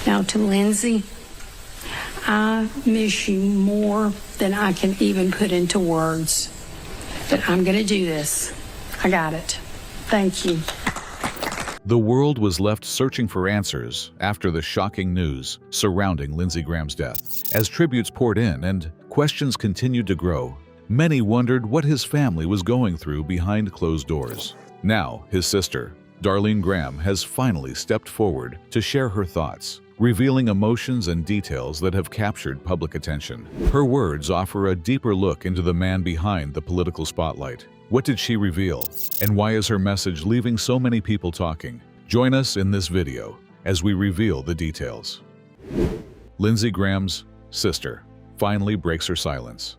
Now to Lindsey, I miss you more than I can even put into words. But I'm going to do this. I got it. Thank you. The world was left searching for answers after the shocking news surrounding Lindsey Graham's death. As tributes poured in and questions continued to grow, many wondered what his family was going through behind closed doors. Now, his sister, Darlene Graham, has finally stepped forward to share her thoughts, revealing emotions and details that have captured public attention. Her words offer a deeper look into the man behind the political spotlight. What did she reveal? And why is her message leaving so many people talking? Join us in this video as we reveal the details. Lindsey Graham's sister finally breaks her silence.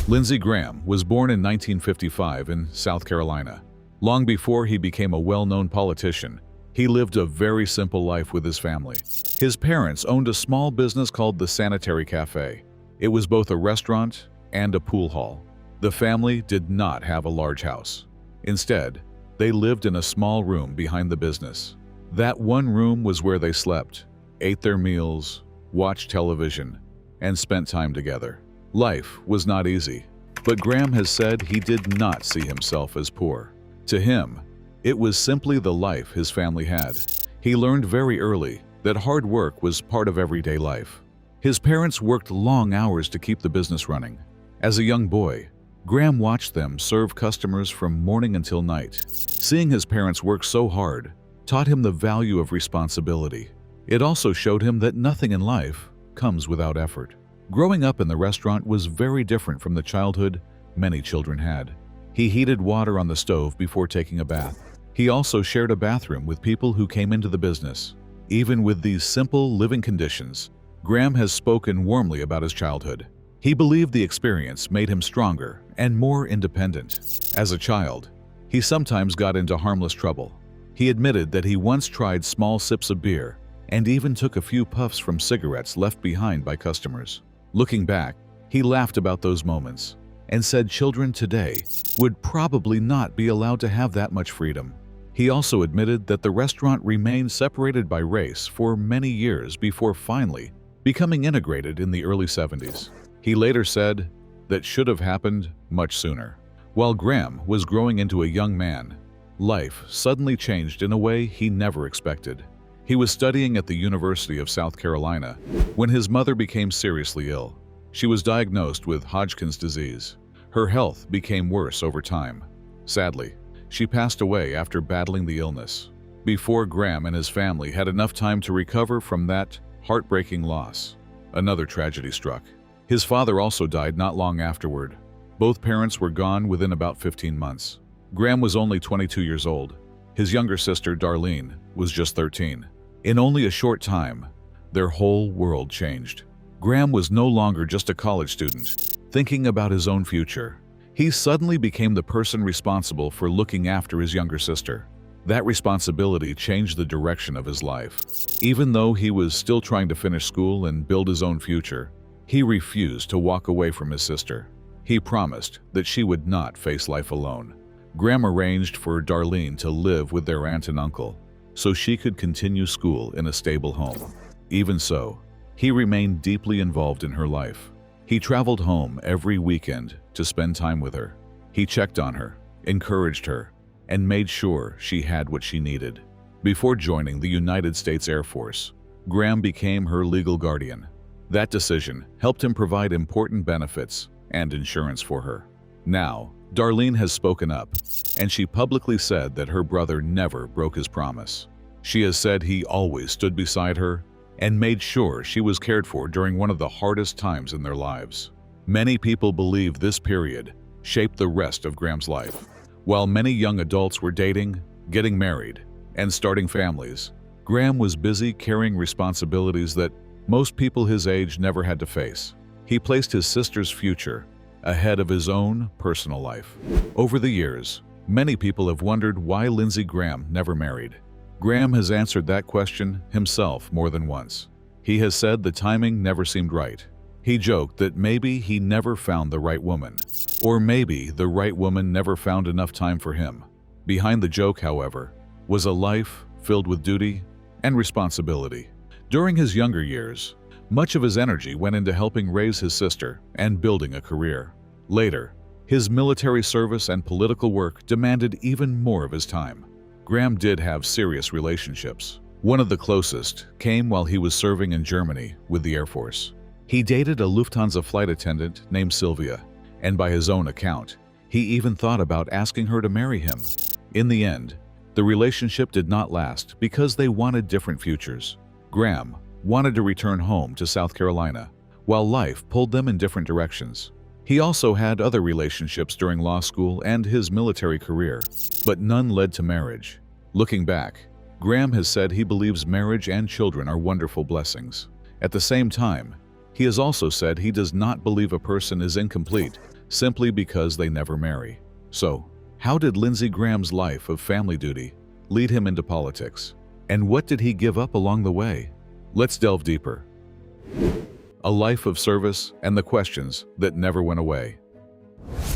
Lindsey Graham was born in 1955 in South Carolina. Long before he became a well-known politician, he lived a very simple life with his family. His parents owned a small business called the Sanitary Cafe. It was both a restaurant and a pool hall. The family did not have a large house. Instead, they lived in a small room behind the business. That one room was where they slept, ate their meals, watched television, and spent time together. Life was not easy, but Graham has said he did not see himself as poor. To him, it was simply the life his family had. He learned very early that hard work was part of everyday life. His parents worked long hours to keep the business running. As a young boy, Graham watched them serve customers from morning until night. Seeing his parents work so hard taught him the value of responsibility. It also showed him that nothing in life comes without effort. Growing up in the restaurant was very different from the childhood many children had. He heated water on the stove before taking a bath. He also shared a bathroom with people who came into the business. Even with these simple living conditions, Graham has spoken warmly about his childhood. He believed the experience made him stronger and more independent. As a child, he sometimes got into harmless trouble. He admitted that he once tried small sips of beer and even took a few puffs from cigarettes left behind by customers. Looking back, he laughed about those moments and said children today would probably not be allowed to have that much freedom. He also admitted that the restaurant remained separated by race for many years before finally becoming integrated in the early 70s. He later said that should have happened much sooner. While Graham was growing into a young man, life suddenly changed in a way he never expected. He was studying at the University of South Carolina when his mother became seriously ill. She was diagnosed with Hodgkin's disease. Her health became worse over time. Sadly, she passed away after battling the illness, before Graham and his family had enough time to recover from that heartbreaking loss. Another tragedy struck. His father also died not long afterward. Both parents were gone within about 15 months. Graham was only 22 years old. His younger sister, Darlene, was just 13. In only a short time, their whole world changed. Graham was no longer just a college student, thinking about his own future. He suddenly became the person responsible for looking after his younger sister. That responsibility changed the direction of his life. Even though he was still trying to finish school and build his own future, he refused to walk away from his sister. He promised that she would not face life alone. Graham arranged for Darlene to live with their aunt and uncle so she could continue school in a stable home. Even so, he remained deeply involved in her life. He traveled home every weekend to spend time with her. He checked on her, encouraged her, and made sure she had what she needed. Before joining the United States Air Force, Graham became her legal guardian. That decision helped him provide important benefits and insurance for her. Now, Darlene has spoken up, and she publicly said that her brother never broke his promise. She has said he always stood beside her and made sure she was cared for during one of the hardest times in their lives. Many people believe this period shaped the rest of Graham's life. While many young adults were dating, getting married, and starting families, Graham was busy carrying responsibilities that most people his age never had to face. He placed his sister's future ahead of his own personal life. Over the years, many people have wondered why Lindsey Graham never married. Graham has answered that question himself more than once. He has said the timing never seemed right. He joked that maybe he never found the right woman, or maybe the right woman never found enough time for him. Behind the joke, however, was a life filled with duty and responsibility. During his younger years, much of his energy went into helping raise his sister and building a career. Later, his military service and political work demanded even more of his time. Graham did have serious relationships. One of the closest came while he was serving in Germany with the Air Force. He dated a Lufthansa flight attendant named Sylvia, and by his own account, he even thought about asking her to marry him. In the end, the relationship did not last because they wanted different futures. Graham wanted to return home to South Carolina, while life pulled them in different directions. He also had other relationships during law school and his military career, but none led to marriage. Looking back, Graham has said he believes marriage and children are wonderful blessings. At the same time, he has also said he does not believe a person is incomplete simply because they never marry. So, how did Lindsey Graham's life of family duty lead him into politics? And what did he give up along the way? Let's delve deeper. A life of service and the questions that never went away.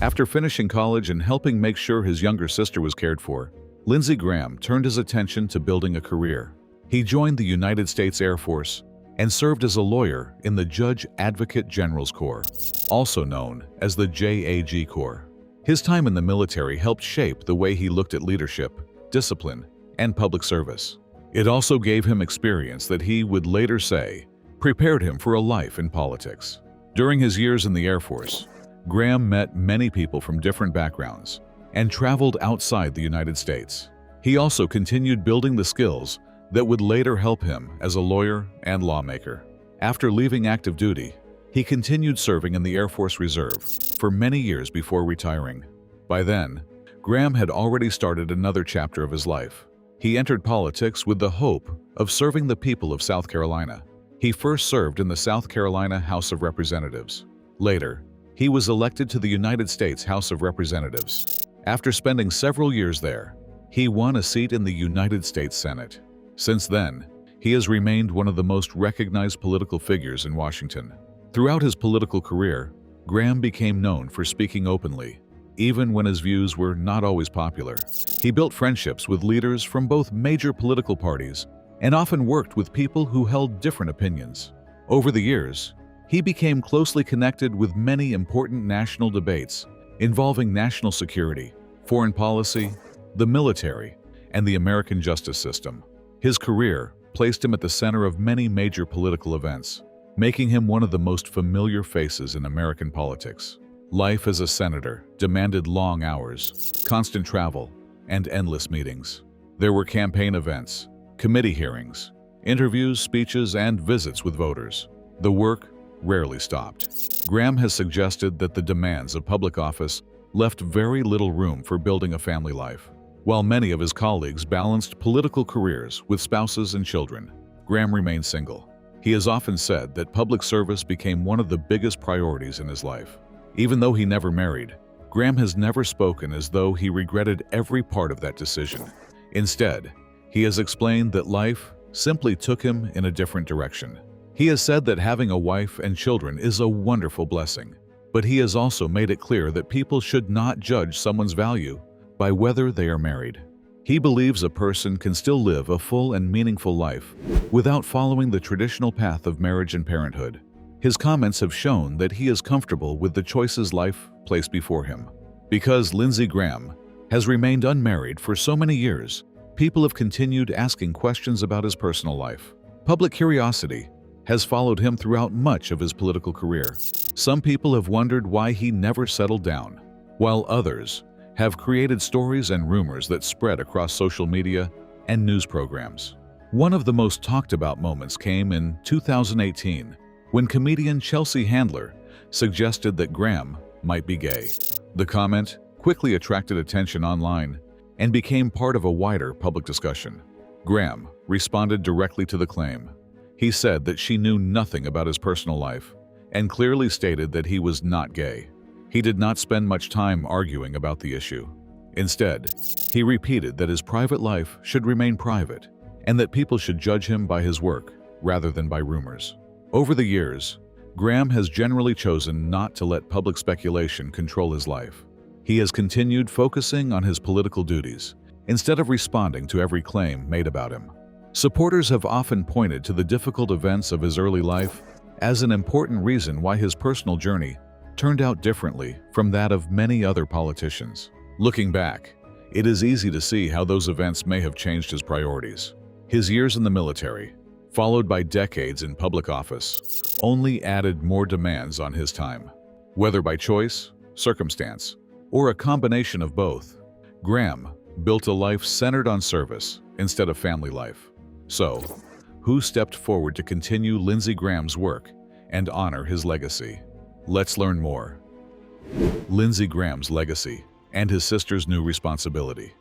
After finishing college and helping make sure his younger sister was cared for, Lindsey Graham turned his attention to building a career. He joined the United States Air Force and served as a lawyer in the Judge Advocate General's Corps, also known as the JAG Corps. His time in the military helped shape the way he looked at leadership, discipline, and public service. It also gave him experience that he would later say prepared him for a life in politics. During his years in the Air Force, Graham met many people from different backgrounds and traveled outside the United States. He also continued building the skills that would later help him as a lawyer and lawmaker. After leaving active duty, he continued serving in the Air Force Reserve for many years before retiring. By then, Graham had already started another chapter of his life. He entered politics with the hope of serving the people of South Carolina. He first served in the South Carolina House of Representatives. Later, he was elected to the United States House of Representatives. After spending several years there, he won a seat in the United States Senate. Since then, he has remained one of the most recognized political figures in Washington. Throughout his political career, Graham became known for speaking openly, even when his views were not always popular. He built friendships with leaders from both major political parties and often worked with people who held different opinions. Over the years, he became closely connected with many important national debates involving national security, foreign policy, the military, and the American justice system. His career placed him at the center of many major political events, making him one of the most familiar faces in American politics. Life as a senator demanded long hours, constant travel, and endless meetings. There were campaign events, committee hearings, interviews, speeches, and visits with voters. The work rarely stopped. Graham has suggested that the demands of public office left very little room for building a family life. While many of his colleagues balanced political careers with spouses and children, Graham remained single. He has often said that public service became one of the biggest priorities in his life. Even though he never married, Graham has never spoken as though he regretted every part of that decision. Instead, he has explained that life simply took him in a different direction. He has said that having a wife and children is a wonderful blessing, but he has also made it clear that people should not judge someone's value by whether they are married. He believes a person can still live a full and meaningful life without following the traditional path of marriage and parenthood. His comments have shown that he is comfortable with the choices life placed before him. Because Lindsey Graham has remained unmarried for so many years, people have continued asking questions about his personal life. Public curiosity has followed him throughout much of his political career. Some people have wondered why he never settled down, while others have created stories and rumors that spread across social media and news programs. One of the most talked about moments came in 2018 when comedian Chelsea Handler suggested that Graham might be gay. The comment quickly attracted attention online and became part of a wider public discussion. Graham responded directly to the claim. He said that she knew nothing about his personal life and clearly stated that he was not gay. He did not spend much time arguing about the issue. Instead, he repeated that his private life should remain private and that people should judge him by his work rather than by rumors. Over the years, Graham has generally chosen not to let public speculation control his life. He has continued focusing on his political duties instead of responding to every claim made about him. Supporters have often pointed to the difficult events of his early life as an important reason why his personal journey turned out differently from that of many other politicians. Looking back, it is easy to see how those events may have changed his priorities. His years in the military, followed by decades in public office, only added more demands on his time. Whether by choice, circumstance, or a combination of both, Graham built a life centered on service instead of family life. So, who stepped forward to continue Lindsey Graham's work and honor his legacy? Let's learn more. Lindsey Graham's legacy and his sister's new responsibility.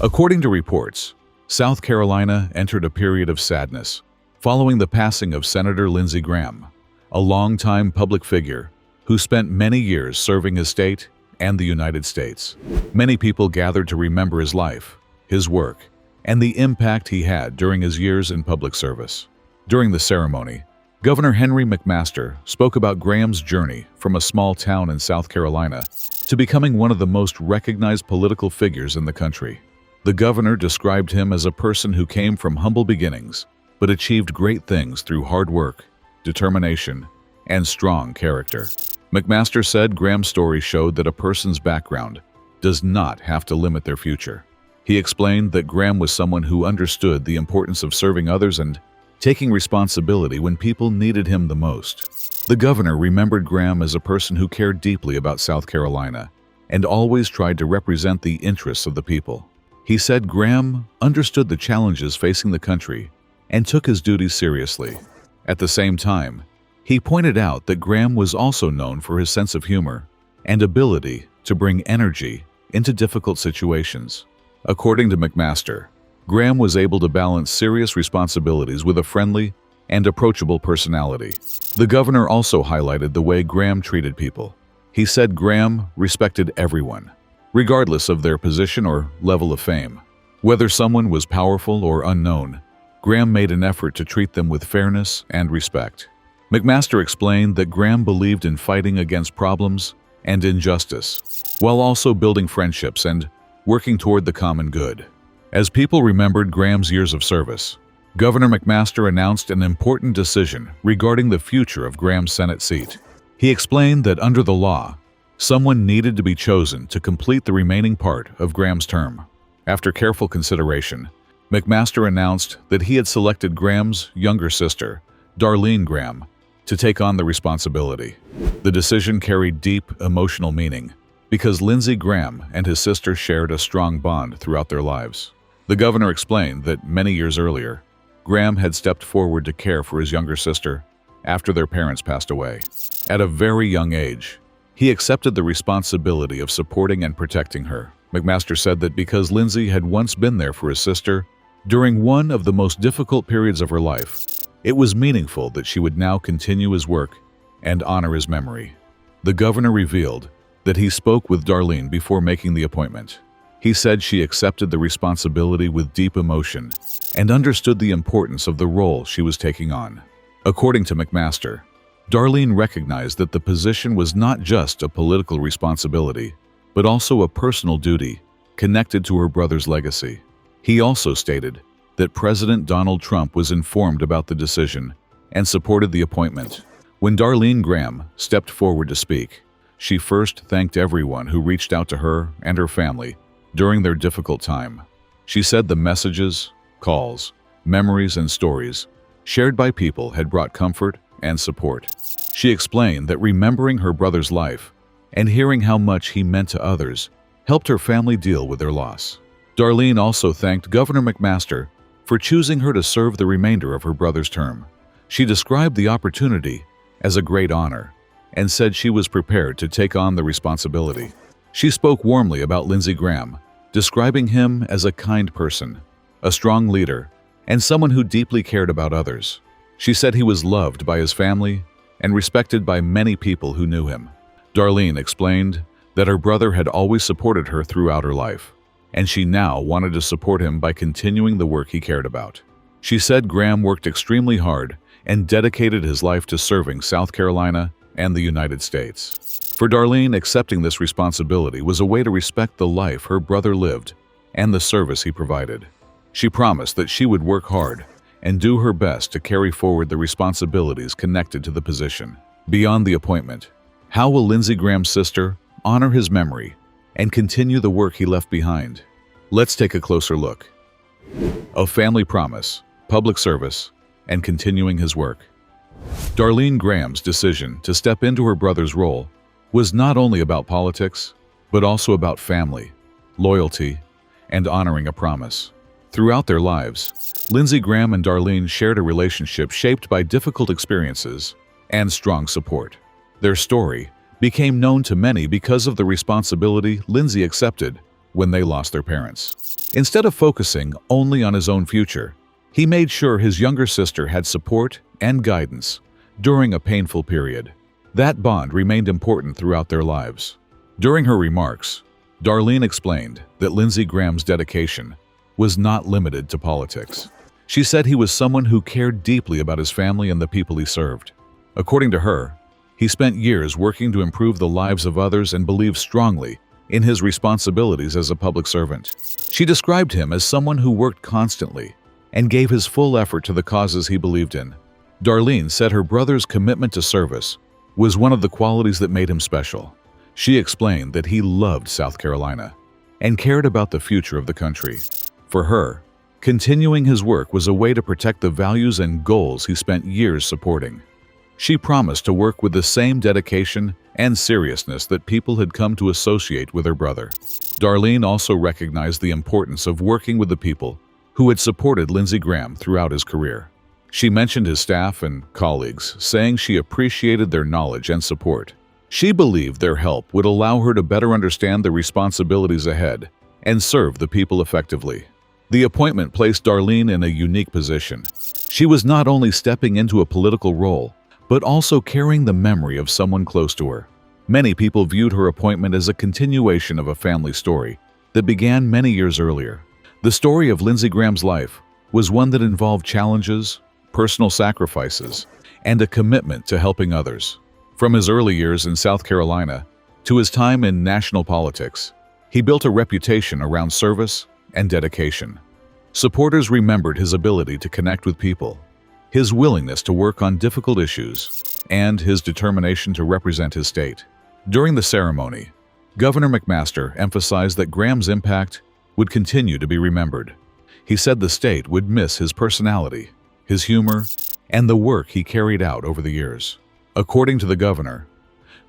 According to reports, South Carolina entered a period of sadness following the passing of Senator Lindsey Graham, a longtime public figure who spent many years serving his state and the United States. Many people gathered to remember his life, his work, and the impact he had during his years in public service. During the ceremony, Governor Henry McMaster spoke about Graham's journey from a small town in South Carolina to becoming one of the most recognized political figures in the country. The governor described him as a person who came from humble beginnings, but achieved great things through hard work, determination, and strong character. McMaster said Graham's story showed that a person's background does not have to limit their future. He explained that Graham was someone who understood the importance of serving others and taking responsibility when people needed him the most. The governor remembered Graham as a person who cared deeply about South Carolina and always tried to represent the interests of the people. He said Graham understood the challenges facing the country and took his duties seriously. At the same time, he pointed out that Graham was also known for his sense of humor and ability to bring energy into difficult situations. According to McMaster, Graham was able to balance serious responsibilities with a friendly and approachable personality. The governor also highlighted the way Graham treated people. He said Graham respected everyone, regardless of their position or level of fame. Whether someone was powerful or unknown, Graham made an effort to treat them with fairness and respect. McMaster explained that Graham believed in fighting against problems and injustice, while also building friendships and working toward the common good. As people remembered Graham's years of service, Governor McMaster announced an important decision regarding the future of Graham's Senate seat. He explained that under the law, someone needed to be chosen to complete the remaining part of Graham's term. After careful consideration, McMaster announced that he had selected Graham's younger sister, Darlene Graham, to take on the responsibility. The decision carried deep emotional meaning because Lindsey Graham and his sister shared a strong bond throughout their lives. The governor explained that many years earlier, Graham had stepped forward to care for his younger sister after their parents passed away. At a very young age, he accepted the responsibility of supporting and protecting her. McMaster said that because Lindsey had once been there for his sister during one of the most difficult periods of her life, it was meaningful that she would now continue his work and honor his memory. The governor revealed that he spoke with Darlene before making the appointment. He said she accepted the responsibility with deep emotion and understood the importance of the role she was taking on. According to McMaster, Darlene recognized that the position was not just a political responsibility, but also a personal duty connected to her brother's legacy. He also stated that President Donald Trump was informed about the decision and supported the appointment. When Darlene Graham stepped forward to speak, she first thanked everyone who reached out to her and her family during their difficult time. She said the messages, calls, memories, and stories shared by people had brought comfort and support. She explained that remembering her brother's life and hearing how much he meant to others helped her family deal with their loss. Darlene also thanked Governor McMaster for choosing her to serve the remainder of her brother's term. She described the opportunity as a great honor and said she was prepared to take on the responsibility. She spoke warmly about Lindsey Graham, describing him as a kind person, a strong leader, and someone who deeply cared about others. She said he was loved by his family and respected by many people who knew him. Darlene explained that her brother had always supported her throughout her life, and she now wanted to support him by continuing the work he cared about. She said Graham worked extremely hard and dedicated his life to serving South Carolina and the United States. For Darlene, accepting this responsibility was a way to respect the life her brother lived and the service he provided. She promised that she would work hard and do her best to carry forward the responsibilities connected to the position. Beyond the appointment, how will Lindsey Graham's sister honor his memory and continue the work he left behind? Let's take a closer look. A family promise, public service, and continuing his work. Darlene Graham's decision to step into her brother's role was not only about politics, but also about family, loyalty, and honoring a promise. Throughout their lives, Lindsey Graham and Darlene shared a relationship shaped by difficult experiences and strong support. Their story became known to many because of the responsibility Lindsey accepted when they lost their parents. Instead of focusing only on his own future, he made sure his younger sister had support and guidance during a painful period. That bond remained important throughout their lives. During her remarks, Darlene explained that Lindsey Graham's dedication was not limited to politics. She said he was someone who cared deeply about his family and the people he served. According to her, he spent years working to improve the lives of others and believed strongly in his responsibilities as a public servant. She described him as someone who worked constantly and gave his full effort to the causes he believed in. Darlene said her brother's commitment to service was one of the qualities that made him special. She explained that he loved South Carolina and cared about the future of the country. For her, continuing his work was a way to protect the values and goals he spent years supporting. She promised to work with the same dedication and seriousness that people had come to associate with her brother. Darlene also recognized the importance of working with the people who had supported Lindsey Graham throughout his career. She mentioned his staff and colleagues, saying she appreciated their knowledge and support. She believed their help would allow her to better understand the responsibilities ahead and serve the people effectively. The appointment placed Darlene in a unique position. She was not only stepping into a political role, but also carrying the memory of someone close to her. Many people viewed her appointment as a continuation of a family story that began many years earlier. The story of Lindsey Graham's life was one that involved challenges, personal sacrifices, and a commitment to helping others. From his early years in South Carolina to his time in national politics, he built a reputation around service and dedication. Supporters remembered his ability to connect with people, his willingness to work on difficult issues, and his determination to represent his state. During the ceremony, Governor McMaster emphasized that Graham's impact would continue to be remembered. He said the state would miss his personality, his humor, and the work he carried out over the years. According to the governor,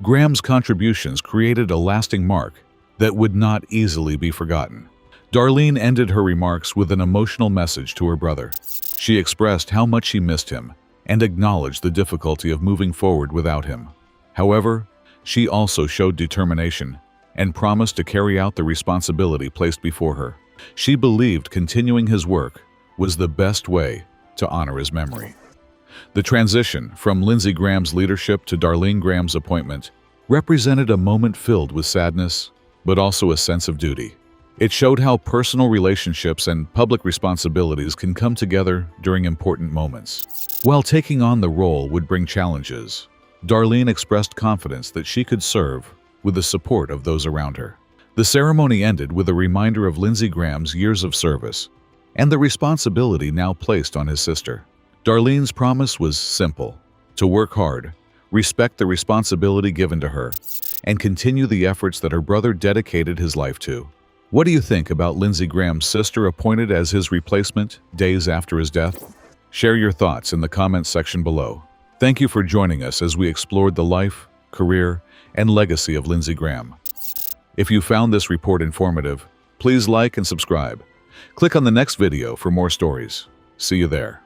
Graham's contributions created a lasting mark that would not easily be forgotten. Darlene ended her remarks with an emotional message to her brother. She expressed how much she missed him and acknowledged the difficulty of moving forward without him. However, she also showed determination and promised to carry out the responsibility placed before her. She believed continuing his work was the best way to honor his memory. The transition from Lindsey Graham's leadership to Darlene Graham's appointment represented a moment filled with sadness, but also a sense of duty. It showed how personal relationships and public responsibilities can come together during important moments. While taking on the role would bring challenges, Darlene expressed confidence that she could serve with the support of those around her. The ceremony ended with a reminder of Lindsey Graham's years of service and the responsibility now placed on his sister. Darlene's promise was simple: to work hard, respect the responsibility given to her, and continue the efforts that her brother dedicated his life to. What do you think about Lindsey Graham's sister appointed as his replacement days after his death? Share your thoughts in the comments section below. Thank you for joining us as we explored the life, career, and legacy of Lindsey Graham. If you found this report informative, please like and subscribe. Click on the next video for more stories. See you there.